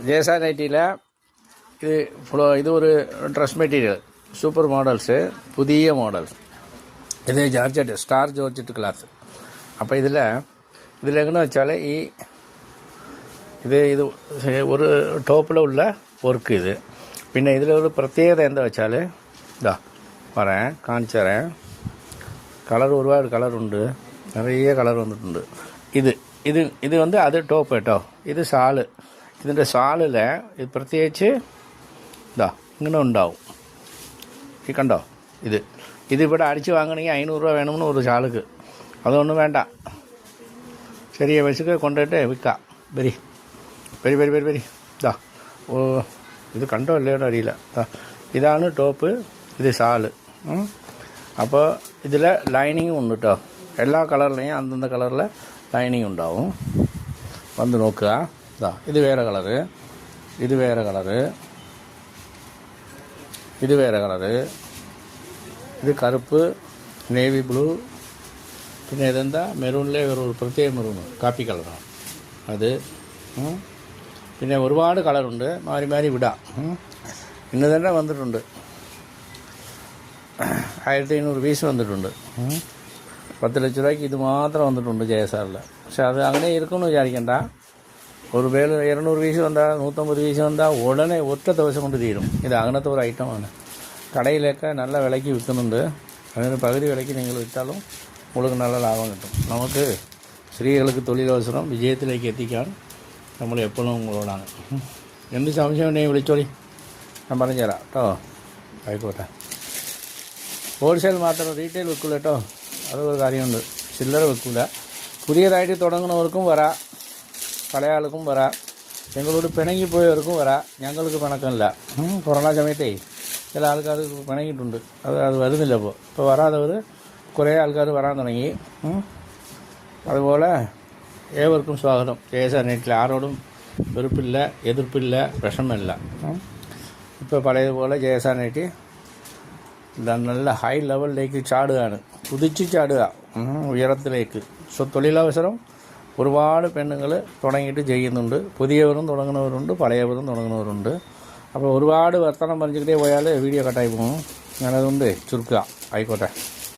JSR നൈറ്റിയിലെ ഇത് ഒരു dress material super models, പുതിയ മോഡൽ. ഇത് ജോർജറ്റ്, സ്റ്റാർ ജോർജറ്റ് ക്ലാത്ത്. അപ്പോൾ ഇതിലെങ്ങനെ വെച്ചാൽ ഇത് ഒരു ടോപ്പിലുള്ള വർക്ക്. ഇത് പിന്നെ ഇതിലൊരു പ്രത്യേകത എന്താ വെച്ചാൽ കാണിച്ചു തരാം. കളർ ഒരുപാട് കളറുണ്ട്, നിറയെ കളർ വന്നിട്ടുണ്ട്. ഇത് അത് ടോപ്പ് കേട്ടോ. ഇത് ഷാള്. ഇതിൻ്റെ ഷാളിൽ ഇത് പ്രത്യേകിച്ച് ഇങ്ങനെ ഉണ്ടാവും. ഈ കണ്ടോ, ഇതിവിടെ അടിച്ച് വാങ്ങണമെങ്കിൽ 500 രൂപ വേണമെന്ന് ഒരു ഷാൾക്ക്. അതൊന്നും വേണ്ട, ചെറിയ പൈസക്ക് കൊണ്ടുപോയിട്ട് വിൽക്കാം. വരി ഇത് കണ്ടോ അല്ലേട്ടോ അറിയില്ല. ഇതാണ് ടോപ്പ്, ഇത് ഷാള്. അപ്പോൾ ഇതിൽ ലൈനിങ്ങും ഉണ്ട് കേട്ടോ. എല്ലാ കളറിലെയും അന്തந்த കളറിൽ ലൈനിങ് ഉണ്ടാവും. വന്ന് നോക്കുക. ഇത് വേറെ കളറ്, ഇത് വേറെ കളറ്, ഇത് വേറെ കളറ്, ഇത് കറുപ്പ്, നേവി ബ്ലൂ, പിന്നെ ഇതെന്താ മെറൂണിലെ ഒരു പ്രത്യേക മെറൂണ്, കാപ്പി കളറാണ് അത്. പിന്നെ ഒരുപാട് കളറുണ്ട്, മാറി വിടാം. ഇന്ന് തന്നെ വന്നിട്ടുണ്ട് 1500 പീസ് വന്നിട്ടുണ്ട്. 10 ലക്ഷം രൂപയ്ക്ക് ഇത് മാത്രം വന്നിട്ടുണ്ട് JSRൽ. പക്ഷെ അത് അങ്ങനെ ഇരിക്കുമെന്ന് വിചാരിക്കണ്ട. ഒരു 200 പീസ് വന്നാൽ 150 പീസ് വന്നാൽ ഉടനെ ഒറ്റ ദിവസം കൊണ്ട് തീരും. ഇത് അങ്ങനത്തെ ഒരു ഐറ്റമാണ്. കടയിലൊക്കെ നല്ല വിലയ്ക്ക് വിൽക്കുന്നുണ്ട്. അതിന് പകുതി വിലയ്ക്ക് നിങ്ങൾ വിറ്റാലും உங்களுக்கு നല്ല ലാഭം കിട്ടും. നമുക്ക് സ്ത്രീകൾക്ക് തൊഴിലവസരം വിജയത്തിലേക്ക് എത്തിക്കാൻ നമ്മൾ എപ്പോഴും ഉങ്ങളോടാണ്. എന്ത് സംശയം ഉണ്ടെങ്കിൽ വിളിച്ചോളി, ഞാൻ പറഞ്ഞു തരാം കേട്ടോ. ആയിക്കോട്ടെ. ഹോൾസെയിൽ മാത്രം, റീറ്റെയിൽ വെക്കില്ല കേട്ടോ. അതൊരു കാര്യമുണ്ട്, ചില്ലറ വെക്കില്ല. പുതിയതായിട്ട് തുടങ്ങുന്നവർക്കും വരാം, പഴയ ആൾക്കും വരാം, ഞങ്ങളോട് പിണങ്ങിപ്പോയവർക്കും വരാം. ഞങ്ങൾക്ക് പിണക്കമില്ല. കൊറോണ സമയത്തേ ചില ആൾക്കാർ പിണങ്ങിയിട്ടുണ്ട്, അത് വരുന്നില്ല. ഇപ്പോൾ വരാത്തവർ കുറേ ആൾക്കാർ വരാൻ തുടങ്ങി. അതുപോലെ ഏവർക്കും സ്വാഗതം. JSR നൈറ്റിൽ ആരോടും വെറുപ്പില്ല, എതിർപ്പില്ല, വിഷമമില്ല. ഇപ്പോൾ പഴയതുപോലെ JSR നൈറ്റ് നല്ല ഹൈ ലെവലിലേക്ക് ചാടുകയാണ്, കുതിച്ച് ചാടുക ഉയരത്തിലേക്ക്. തൊഴിലവസരം ഒരുപാട് പെണ്ണുങ്ങൾ തുടങ്ങിയിട്ട് ചെയ്യുന്നുണ്ട്. പുതിയവരും തുടങ്ങുന്നവരുണ്ട്, പഴയവരും തുടങ്ങുന്നവരുണ്ട്. അപ്പോൾ ഒരുപാട് വർത്തമാനം പറഞ്ഞിട്ടേ പോയാൽ വീഡിയോ കട്ടായി പോകും. ഞാനതുകൊണ്ട് ചുരുക്കുക. ആയിക്കോട്ടെ.